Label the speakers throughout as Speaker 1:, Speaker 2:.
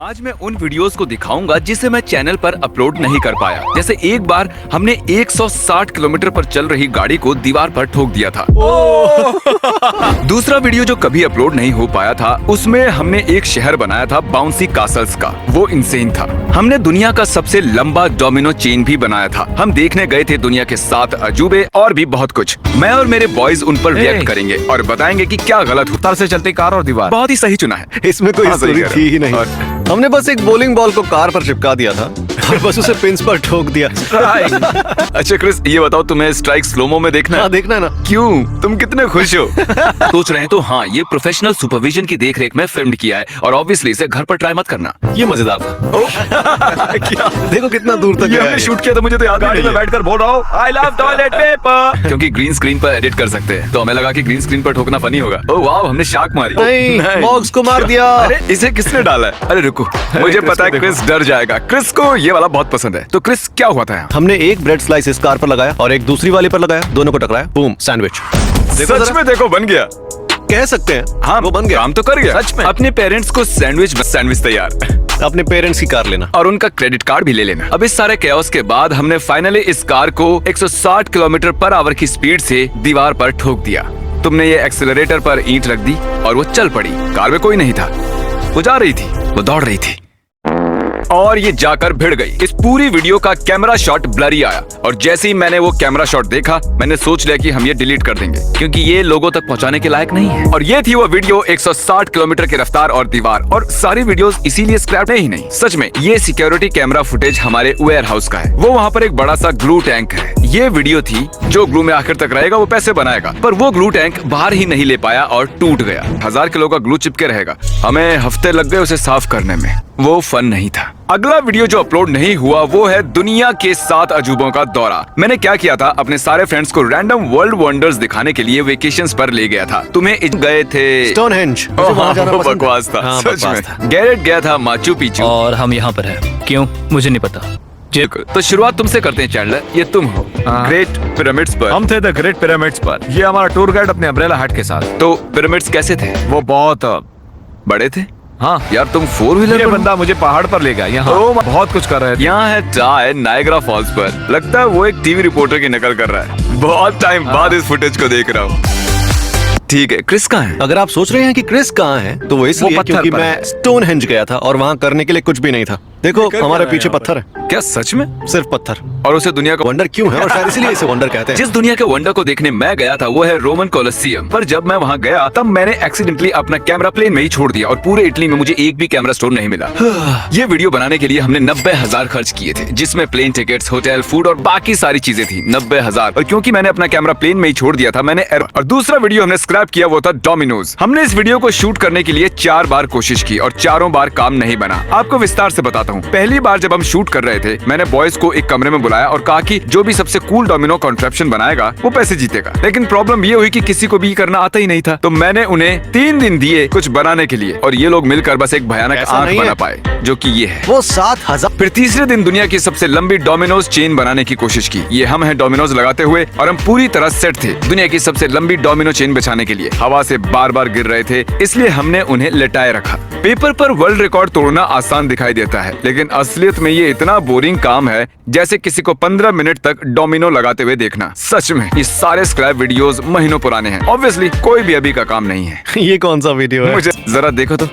Speaker 1: आज मैं उन वीडियोस को दिखाऊंगा जिसे मैं चैनल पर अपलोड नहीं कर पाया। जैसे एक बार हमने 160 किलोमीटर पर चल रही गाड़ी को दीवार पर ठोक दिया था। दूसरा वीडियो जो कभी अपलोड नहीं हो पाया था, उसमें हमने एक शहर बनाया था बाउंसी कासल्स का। वो इंसेन था। हमने दुनिया का सबसे लंबा डोमिनो चेन भी बनाया था। हम देखने गए थे दुनिया के 7 अजूबे और भी बहुत कुछ। मैं और मेरे बॉयज उन पर रिएक्ट करेंगे और बताएंगे कि क्या गलत हुआ।
Speaker 2: से चलती कार और दीवार।
Speaker 1: बहुत ही सही चुना है।
Speaker 3: इसमें कोई स्टोरी थी ही नहीं। हमने बस एक बॉलिंग बॉल को कार पर चिपका दिया था और बस उसे पिंस पर ठोक दिया।
Speaker 1: अच्छा क्रिस, ये बताओ तुम्हें स्ट्राइक स्लोमो में देखना है?
Speaker 3: हाँ, देखना है ना।
Speaker 1: क्यों? तुम कितने खुश हो? सोच रहे हैं तो हाँ, ये प्रोफेशनल सुपरविजन की देखरेख में फिल्म किया है और ऑब्वियसली इसे घर पर ट्राई मत करना।
Speaker 3: ये मजेदार था। क्या? देखो कितना दूर तक
Speaker 1: ये हमने शूट किया था, मुझे तो याद
Speaker 2: गाड़ी में बैठकर बोल रहा हूँ आई लव टॉयलेट पेपर।
Speaker 1: क्योंकि ग्रीन स्क्रीन पर एडिट कर सकते हैं, तो हमें लगा कि ग्रीन स्क्रीन पर ठोकना फनी होगा। ओह वाह, हमने शाक मारी।
Speaker 3: नहीं, बॉक्स को मार दिया।
Speaker 1: अरे इसे किसने डाला है? अरे रुको, मुझे पता है क्रिस डर जाएगा। क्रिस को ये वाला बहुत पसंद है। तो क्रिस, क्या हुआ था यहाँ?
Speaker 3: हमने एक ब्रेड स्लाइस इस कार पर लगाया और एक दूसरी वाले पर लगाया, दोनों को टकराया, बूम, सैंडविच।
Speaker 1: सच में देखो, बन गया।
Speaker 3: कह सकते हैं
Speaker 1: हाँ,
Speaker 3: वो बन गया।
Speaker 1: काम तो कर गया।
Speaker 2: सच में।
Speaker 1: अपने पेरेंट्स को सैंडविच तैयार।
Speaker 3: अपने पेरेंट्स की कार लेना
Speaker 1: और उनका क्रेडिट कार्ड भी ले लेना। अब इस सारे कैओस के बाद हमने फाइनली इस कार को 160 किलोमीटर पर आवर की स्पीड से दीवार पर ठोक दिया। तुमने ये एक्सेलरेटर पर ईंट रख दी और वो चल पड़ी। कार में कोई नहीं था, वो जा रही थी, वो दौड़ रही थी और ये जाकर भिड़ गई। इस पूरी वीडियो का कैमरा शॉट ब्लरी आया और जैसे ही मैंने वो कैमरा शॉट देखा, मैंने सोच लिया कि हम ये डिलीट कर देंगे क्योंकि ये लोगों तक पहुंचाने के लायक नहीं है। और ये थी वो वीडियो 160 किलोमीटर की रफ्तार और दीवार। और सारी वीडियोस इसीलिए स्क्रैप ही नहीं। सच में ये सिक्योरिटी कैमरा फुटेज हमारे वेयर हाउस का है। वो वहाँ पर एक बड़ा सा ग्लू टैंक है। ये वीडियो थी जो ग्लू में आखिर तक रहेगा वो पैसे बनाएगा, पर वो ग्लू टैंक बाहर ही नहीं ले पाया और टूट गया। 1000 किलो का ग्लू चिपके रहेगा। हमें हफ्ते लग गए उसे साफ करने में। वो फन नहीं था। अगला वीडियो जो अपलोड नहीं हुआ वो है दुनिया के 7 अजूबों का दौरा। मैंने क्या किया था, अपने सारे फ्रेंड्स को रैंडम वर्ल्ड वंडर्स दिखाने के लिए वेकेशंस पर ले गया था। तुम्हें गए थे
Speaker 3: स्टोनहेंज।
Speaker 1: बकवास था।
Speaker 3: हाँ,
Speaker 1: सच में। गैरेट गया था माचू पिचू।
Speaker 2: और हम यहाँ पर हैं। क्यों? मुझे नहीं पता।
Speaker 1: तो शुरुआत तुमसे करते हैं चैंडलर। ये तुम हो ग्रेट पिरामिड्स पर।
Speaker 2: हम थे द ग्रेट पिरामिड्स पर। ये हमारा टूर गाइड अपने अम्ब्रेला हट के साथ।
Speaker 1: तो पिरामिड्स कैसे थे?
Speaker 2: वो बहुत
Speaker 1: बड़े थे।
Speaker 2: हाँ
Speaker 1: यार, तुम 4 व्हीलर
Speaker 2: ये बंदा मुझे पहाड़ पर ले गया। यहाँ बहुत कुछ कर रहे थे।
Speaker 1: यहाँ है टाई नायग्रा फॉल्स पर। लगता है वो एक टीवी रिपोर्टर की नकल कर रहा है। बहुत टाइम बाद इस फुटेज को देख रहा हूँ। ठीक है, क्रिस कहाँ है?
Speaker 3: अगर आप सोच रहे हैं कि क्रिस कहाँ है, तो वो इसलिए
Speaker 2: पत्थर
Speaker 3: क्योंकि
Speaker 2: पर
Speaker 3: मैं
Speaker 2: है।
Speaker 3: स्टोनहेंज गया था और वहाँ करने के लिए कुछ भी नहीं था। देखो हमारे पीछे पत्थर है,
Speaker 1: क्या सच में?
Speaker 3: सिर्फ पत्थर।
Speaker 1: और उसे दुनिया का
Speaker 3: वंडर क्यों है और शायद इसीलिए इसे वंडर कहते हैं।
Speaker 1: जिस दुनिया के वंडर को देखने मैं गया था वो है रोमन कोलोसियम। पर जब मैं वहाँ गया तब मैंने एक्सीडेंटली अपना कैमरा प्लेन में ही छोड़ दिया और पूरे इटली में मुझे एक भी कैमरा स्टोर नहीं मिला। ये वीडियो बनाने के लिए हमने 90,000 खर्च किए थे, जिसमें प्लेन टिकट्स, होटल, फूड और बाकी सारी चीजें थी। 90,000। और क्योंकि मैंने अपना कैमरा प्लेन में ही छोड़ दिया था, मैंने और दूसरा वीडियो हमने स्क्रैप किया, वो था डोमिनोज। हमने इस वीडियो को शूट करने के लिए 4 बार कोशिश की और चारों बार काम नहीं बना। आपको विस्तार से बताता हूँ। पहली बार जब हम शूट कर रहे थे, मैंने बॉयज को एक कमरे में बुलाया और कहा कि जो भी सबसे कूल डोमिनो कॉन्ट्रैप्शन बनाएगा वो पैसे जीतेगा। लेकिन प्रॉब्लम ये हुई कि किसी को भी करना आता ही नहीं था। तो मैंने उन्हें 3 दिन दिए कुछ बनाने के लिए और ये लोग मिलकर बस एक भयानक आंख बना पाए, जो कि ये है।
Speaker 3: वो 7,000।
Speaker 1: फिर तीसरे दिन दुनिया की सबसे लंबी डोमिनोज चेन बनाने की कोशिश की। ये हम हैं डोमिनोज लगाते हुए और हम पूरी तरह सेट थे दुनिया की सबसे लंबी डोमिनो चेन बिछाने के लिए। हवा से बार बार गिर रहे थे, इसलिए हमने उन्हें लटाए रखा। पेपर पर वर्ल्ड रिकॉर्ड तोड़ना आसान दिखाई देता है, लेकिन असलियत में ये इतना बोरिंग काम है जैसे किसी को 15 मिनट तक डोमिनो लगाते हुए देखना। सच में ये सारे स्क्रैप वीडियोस महीनों पुराने हैं। ऑब्वियसली कोई भी अभी का काम नहीं है।
Speaker 3: ये कौन सा वीडियो है?
Speaker 1: मुझे जरा देखो तो।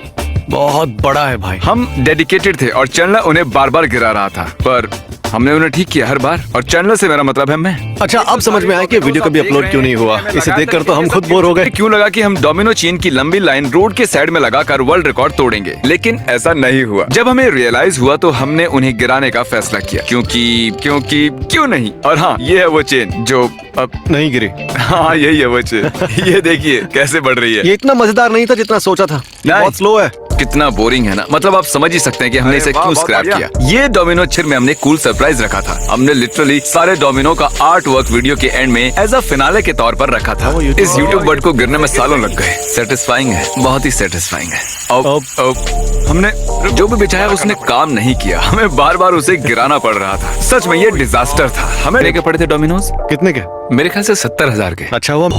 Speaker 3: बहुत बड़ा है भाई।
Speaker 1: हम डेडिकेटेड थे और चैनल उन्हें बार बार गिरा रहा था, पर हमने उन्हें ठीक किया हर बार। और चैनल से मेरा मतलब है मैं।
Speaker 3: अच्छा, अब समझ में आया कि वीडियो कभी अपलोड क्यों नहीं हुआ। इसे देखकर तो हम खुद बोर हो गए।
Speaker 1: क्यों लगा कि हम डोमिनो चेन की लंबी लाइन रोड के साइड में लगाकर वर्ल्ड रिकॉर्ड तोड़ेंगे, लेकिन ऐसा नहीं हुआ। जब हमें रियलाइज हुआ तो हमने उन्हें गिराने का फैसला किया, क्योंकि क्यों नहीं। और हाँ, ये है वो चेन जो अब
Speaker 3: नहीं गिरी।
Speaker 1: हाँ, यही है वो चेन। ये देखिए कैसे बढ़ रही है।
Speaker 3: ये इतना मजेदार नहीं था जितना सोचा था। बहुत स्लो है।
Speaker 1: कितना बोरिंग है ना। मतलब आप समझ ही सकते हैं कि हमने इसे क्यों स्क्रैप किया। ये डोमिनो चिर में हमने कूल सरप्राइज रखा था। हमने लिटरली सारे डोमिनो का आर्ट वर्क वीडियो के एंड में एज अ फिनाले के तौर पर रखा था। इस यूट्यूब बर्ड को गिरने में सालों लग गए। सेटिस्फाइंग है, बहुत ही सेटिस्फाइंग है। अब हमने जो भी बिछाया उसने काम नहीं किया। हमें बार बार उसे गिराना पड़ रहा था। सच में ये डिजास्टर था। हमें लेके पड़े थे डोमिनोज।
Speaker 3: कितने के?
Speaker 1: मेरे ख्याल से 70,000 के।
Speaker 3: अच्छा हुआ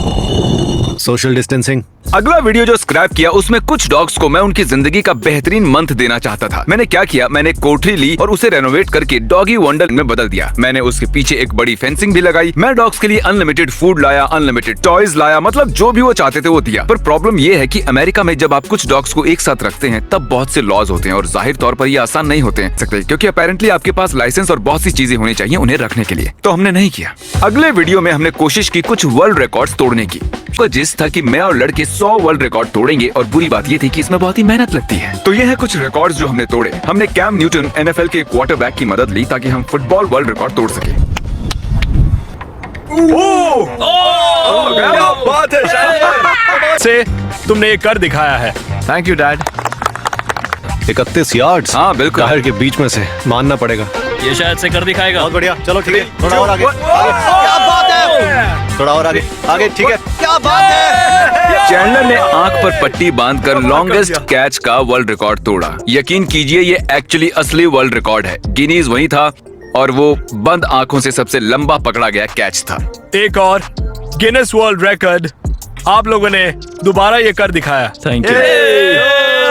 Speaker 3: सोशल डिस्टेंसिंग।
Speaker 1: अगला वीडियो जो स्क्रैप किया उसमें कुछ डॉग्स को मैं उनकी जिंदगी का बेहतरीन मंथ देना चाहता था। मैंने क्या किया, मैंने कोठरी ली और उसे रेनोवेट करके डॉगी वंडर में बदल दिया। मैंने उसके पीछे एक बड़ी फेंसिंग भी लगाई। मैं डॉग्स के लिए अनलिमिटेड फूड लाया, अनलिमिटेड टॉयज लाया, मतलब जो भी वो चाहते थे वो दिया। पर प्रॉब्लम ये है कि अमेरिका में जब आप कुछ डॉग्स को एक साथ रखते हैं तब बहुत से लॉज होते हैं और जाहिर तौर पर ये आसान नहीं होते हैं क्योंकि अपेरेंटली आपके पास लाइसेंस और बहुत सी चीजें होनी चाहिए उन्हें रखने के लिए। तो हमने नहीं किया। अगले वीडियो में हमने कोशिश की कुछ वर्ल्ड रिकॉर्ड्स तोड़ने की। जिस था कि मैं और लड़के 100 वर्ल्ड रिकॉर्ड तोड़ेंगे और बुरी बात ये थी कि इसमें बहुत ही मेहनत लगती है। तो ये है कुछ रिकॉर्ड्स जो हमने तोड़े। हमने कैम न्यूटन NFL के क्वार्टरबैक की मदद ली ताकि हम फुटबॉल वर्ल्ड रिकॉर्ड तोड़ सके।
Speaker 2: क्या बात है से तुमने ये कर दिखाया है। Thank you dad.
Speaker 3: 31 यार्ड्स।
Speaker 1: हाँ, बिल्कुल।
Speaker 3: बाहर के बीच में से मानना पड़ेगा।
Speaker 4: ये शायद से कर दिखाएगा।
Speaker 3: बहुत बढ़िया, चलो ठीक है, थोड़ा और आगे। क्या बात है, थोड़ा और आगे आगे, ठीक है, क्या बात है।
Speaker 1: चैंडलर ने आंख पर पट्टी बांधकर लॉन्गेस्ट कैच का वर्ल्ड रिकॉर्ड तोड़ा। यकीन कीजिए ये एक्चुअली असली वर्ल्ड रिकॉर्ड है। गिनीज वही था और वो बंद आंखों से सबसे लंबा पकड़ा गया कैच था।
Speaker 2: एक और गिनेस वर्ल्ड रिकॉर्ड आप लोगों ने दोबारा ये कर दिखाया।
Speaker 4: Thank you.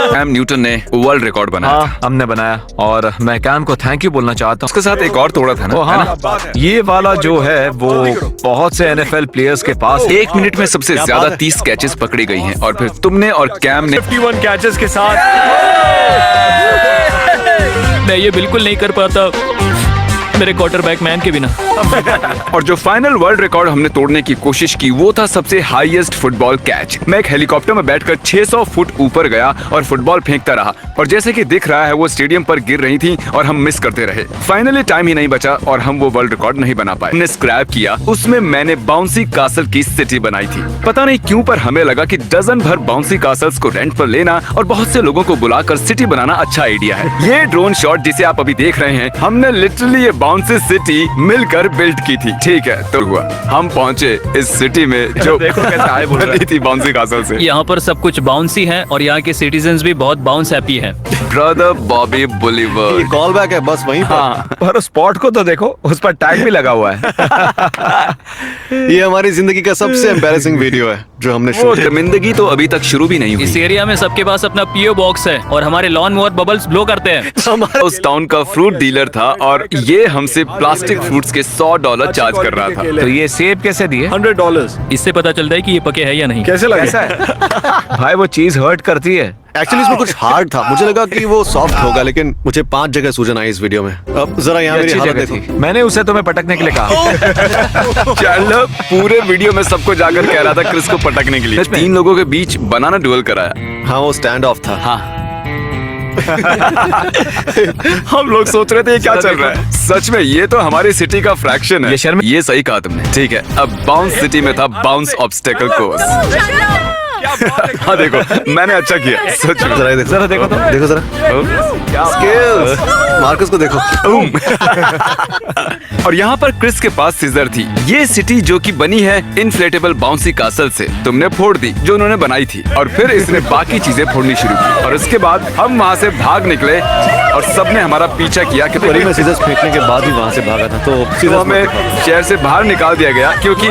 Speaker 1: कैम न्यूटन ने वर्ल्ड रिकॉर्ड बनाया था।
Speaker 2: हाँ, हमने बनाया और मैं कैम को थैंक यू बोलना चाहता हूँ।
Speaker 1: उसके साथ एक और तोड़ा था ना,
Speaker 2: हाँ,
Speaker 1: है ना?
Speaker 2: ये वाला जो है वो बहुत से NFL प्लेयर्स के पास
Speaker 1: 1 मिनट में सबसे
Speaker 3: क्या
Speaker 1: ज्यादा
Speaker 3: बात है?
Speaker 1: 30 कैचेस पकड़ी गई हैं और फिर तुमने और कैम ने
Speaker 2: 51 कैचेस के साथ।
Speaker 4: मैं ये बिल्कुल नहीं कर पाता मेरे क्वार्टरबैक मैन के बिना।
Speaker 1: और जो फाइनल वर्ल्ड रिकॉर्ड हमने तोड़ने की कोशिश की वो था सबसे हाईएस्ट फुटबॉल कैच। मैं एक हेलीकॉप्टर में बैठकर 600 फुट ऊपर गया और फुटबॉल फेंकता रहा और जैसे कि दिख रहा है वो स्टेडियम पर गिर रही थी और हम मिस करते रहे। फाइनली टाइम ही नहीं बचा और हम वो वर्ल्ड रिकॉर्ड नहीं बना पाए। हमने स्क्रैप किया। उसमें मैंने बाउंसी कासल की सिटी बनाई थी। पता नहीं क्यों पर हमें लगा कि डजन भर बाउंसी कासल्स को रेंट पर लेना और बहुत से लोगों को बुलाकर सिटी बनाना अच्छा आइडिया है। ये ड्रोन शॉट जिसे आप अभी देख रहे हैं हमने लिटरली ये बाउंसी सिटी मिलकर बिल्ड की थी। ठीक है, तो हुआ हम पहुंचे इस सिटी में जो
Speaker 2: देखो कैसे आए बोल रहा है।
Speaker 1: बनी थी बाउंसी कासल से।
Speaker 4: यहाँ पर सब कुछ बाउंसी है और यहाँ के सिटीजन्स भी बहुत बाउंस हैप्पी हैं।
Speaker 1: ब्रदर बॉबी
Speaker 3: ये
Speaker 1: बुलीवर।
Speaker 3: कॉल बैक है बस वहीं पर।
Speaker 1: हाँ,
Speaker 2: पर उस स्पॉट को तो देखो, उस पर टैग भी लगा हुआ है।
Speaker 3: ये हमारी जिंदगी का सबसे एम्बैरेसिंग वीडियो है जो हमने
Speaker 1: वो
Speaker 3: शूट किया।
Speaker 1: शर्मिंदगी तो अभी तक शुरू भी नहीं
Speaker 4: इस
Speaker 1: हुई।
Speaker 4: एरिया में सबके पास अपना पीओ बॉक्स है और हमारे लॉन मोवर बबल्स ब्लो करते हैं।
Speaker 1: उस टाउन का फ्रूट डीलर था और ये हमसे प्लास्टिक फ्रूट्स के $100 चार्ज कर रहा था।
Speaker 2: तो ये सेब कैसे दिए? $100।
Speaker 4: इससे पता चलता है कि ये पके हैं या नहीं।
Speaker 2: कैसे लगे? कैसा है? भाई वो चीज हर्ट करती है।
Speaker 3: एक्चुअली इसमें कुछ हार्ड था, मुझे लगा कि वो सॉफ्ट होगा लेकिन मुझे 5 जगह सूजन आई इस वीडियो में। अब जरा यहाँ मेरी
Speaker 2: अच्छी
Speaker 3: हालत
Speaker 2: जगह
Speaker 3: देखो।
Speaker 2: थी। मैंने उसे तुम्हें पटकने के लिए कहा।
Speaker 1: चैंडलर पूरे वीडियो में सबको जाकर कह रहा था क्रिस को पटकने के लिए। 3 लोगों के बीच बनाना डुएल कराया।
Speaker 3: हाँ, वो स्टैंड ऑफ था।
Speaker 1: हाँ। हम लोग सोच रहे थे ये क्या चल रहा है। सच में ये तो हमारी सिटी का फ्रैक्शन है।
Speaker 2: ये शर्म-
Speaker 1: ये सही कहा तुमने। ठीक है, अब बाउंस सिटी में था बाउंस ऑब्स्टेकल कोर्स। हाँ देखो, मैंने अच्छा किया सच में।
Speaker 3: जरा ये देखो,
Speaker 2: जरा देखो तो।
Speaker 3: देखो जरा स्किल्स। मार्कस को देखो।
Speaker 1: और यहाँ पर क्रिस के पास सीजर थी। ये सिटी जो कि बनी है इन्फ्लेटेबल बाउंसी कासल से तुमने फोड़ दी जो उन्होंने बनाई थी और फिर इसने बाकी चीजें फोड़नी शुरू की और उसके बाद हम वहाँ से भाग निकले और सबने हमारा पीछा किया कि
Speaker 3: परी में सीजर्स फेंकने के बाद ही वहाँ से भागा था तो
Speaker 1: तो
Speaker 3: सीजर्स
Speaker 1: हमें शहर से बाहर निकाल दिया गया क्योंकि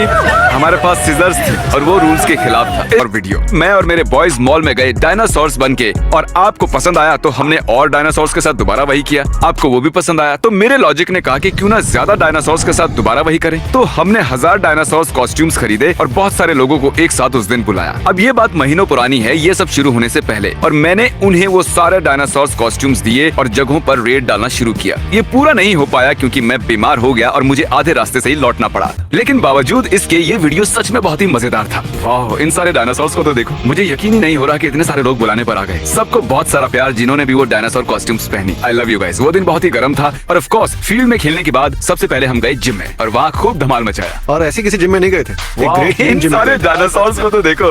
Speaker 1: हमारे पास सीजर्स थी और वो रूल्स के खिलाफ था। और वीडियो मैं और मेरे बॉयज मॉल में गए डायनासोर्स बन के और आपको पसंद आया तो हमने और डायनासोर्स के साथ दोबारा वही किया। आपको वो भी पसंद आया तो मेरे लॉजिक ने कहा कि क्यों ना ज्यादा डायनासोर्स के साथ दोबारा वही करें। तो हमने 1000 डायनासोर्स कॉस्ट्यूम्स खरीदे और बहुत सारे लोगों को एक साथ उस दिन बुलाया। अब ये बात महीनों पुरानी है, ये सब शुरू होने से पहले, और मैंने उन्हें वो सारे डायनासोर्स कॉस्ट्यूम्स दिए और जगहों पर रेड डालना शुरू किया। ये पूरा नहीं हो पाया क्योंकि मैं बीमार हो गया और मुझे आधे रास्ते से ही लौटना पड़ा, लेकिन बावजूद इसके ये वीडियो सच में बहुत ही मजेदार था। वाह, इन सारे डायनासोर्स को तो देखो, मुझे यकीन ही नहीं हो रहा कि इतने सारे लोग बुलाने पर आ गए। सबको बहुत सारा प्यार जिन्होंने भी वो डायनासोर कॉस्ट्यूम्स पहनी। I love you guys. वो दिन बहुत ही गर्म था और ऑफ कोर्स फील्ड में खेलने के बाद सबसे पहले हम गए जिम में और वहाँ खूब धमाल मचाया।
Speaker 3: और ऐसी किसी जिम में नहीं गए थे। एक ग्रेट
Speaker 1: इन
Speaker 3: जिम
Speaker 1: सारे डायनासोर्स को तो देखो।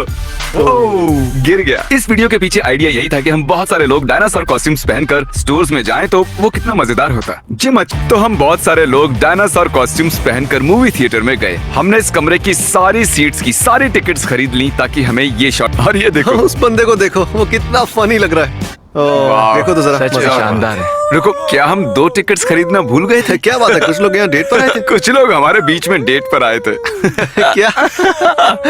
Speaker 1: ओह, गिर गया। इस वीडियो के पीछे आइडिया यही था कि हम बहुत सारे लोग डायनासोर कॉस्ट्यूम्स पहनकर स्टोर्स में जाएं तो वो कितना मजेदार होता। जिम तो हम बहुत सारे लोग डायनासोर कॉस्ट्यूम्स पहनकर मूवी थिएटर में गए। हमने इस कमरे की सारी सीट्स की सारी टिकट्स खरीद ली ताकि हमें ये शॉट। और ये देखो
Speaker 3: उस बंदे को देखो, वो कितना फनी लग रहा है।
Speaker 1: वाह,
Speaker 3: देखो तो जरा
Speaker 4: सच में
Speaker 3: मजा आ रहा है।
Speaker 4: शानदार है।
Speaker 1: रुको, क्या हम 2 टिकट्स खरीदना भूल गए थे?
Speaker 3: क्या बात है, कुछ लोग यहाँ डेट पर आए थे।
Speaker 1: कुछ लोग हमारे बीच में डेट पर आए थे।
Speaker 3: क्या?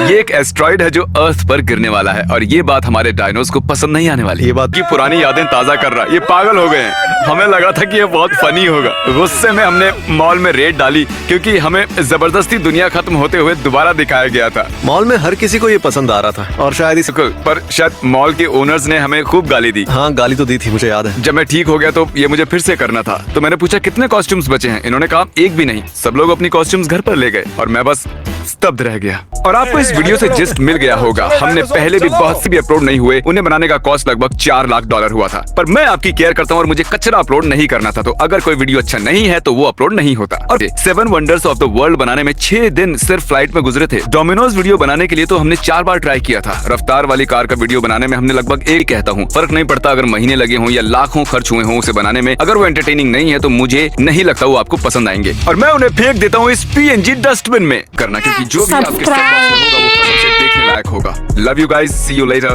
Speaker 1: ये एक एस्ट्रॉइड है जो अर्थ पर गिरने वाला है और ये बात हमारे डायनोस को पसंद नहीं आने वाली।
Speaker 3: ये बात-
Speaker 1: की पुरानी यादें ताजा कर रहा है। ये पागल हो गए हैं। हमें लगा था कि ये बहुत फनी होगा। गुस्से में हमने मॉल में रेड डाली क्योंकि हमें जबरदस्ती दुनिया खत्म होते हुए दोबारा दिखाया गया था।
Speaker 3: मॉल में हर किसी को ये पसंद आ रहा था और शायद इस
Speaker 1: पर शायद मॉल के ओनर्स ने हमें खूब गाली दी।
Speaker 3: हाँ, गाली तो दी थी, मुझे याद है।
Speaker 1: जब मैं ठीक हो गया तो ये मुझे फिर से करना था। तो मैंने पूछा कितने कॉस्ट्यूम्स बचे हैं। इन्होंने कहा एक भी नहीं। सब लोग अपनी कॉस्ट्यूम्स घर पर ले गए और मैं बस स्तब्ध रह गया। और आपको इस वीडियो से जिस्ट मिल गया होगा। हमने पहले भी बहुत से भी अपलोड नहीं हुए। उन्हें बनाने का कॉस्ट लगभग $4 लाख हुआ था। पर मैं आपकी केयर करता हूँ और मुझे कचरा अपलोड नहीं करना था। तो अगर कोई वीडियो अच्छा नहीं है तो वो अपलोड नहीं होता। और 7 वंडर्स ऑफ द वर्ल्ड बनाने में 6 दिन सिर्फ फ्लाइट में गुजरे थे। डोमिनोज वीडियो बनाने के लिए तो हमने 4 बार ट्राई किया था। रफ्तार वाली कार का वीडियो बनाने में हमने लगभग एक कहता हूँ, फर्क नहीं पड़ता अगर महीने लगे हों या लाखों खर्च हुए हों उसे बनाने में। अगर वो एंटरटेनिंग नहीं है तो मुझे नहीं लगता वो आपको पसंद आएंगे और मैं उन्हें फेंक देता हूँ इस PNG डस्टबिन में। करना क्योंकि जो भी आपके साथ होगा वो कसम से देखने लायक होगा। Love you guys, see you letter.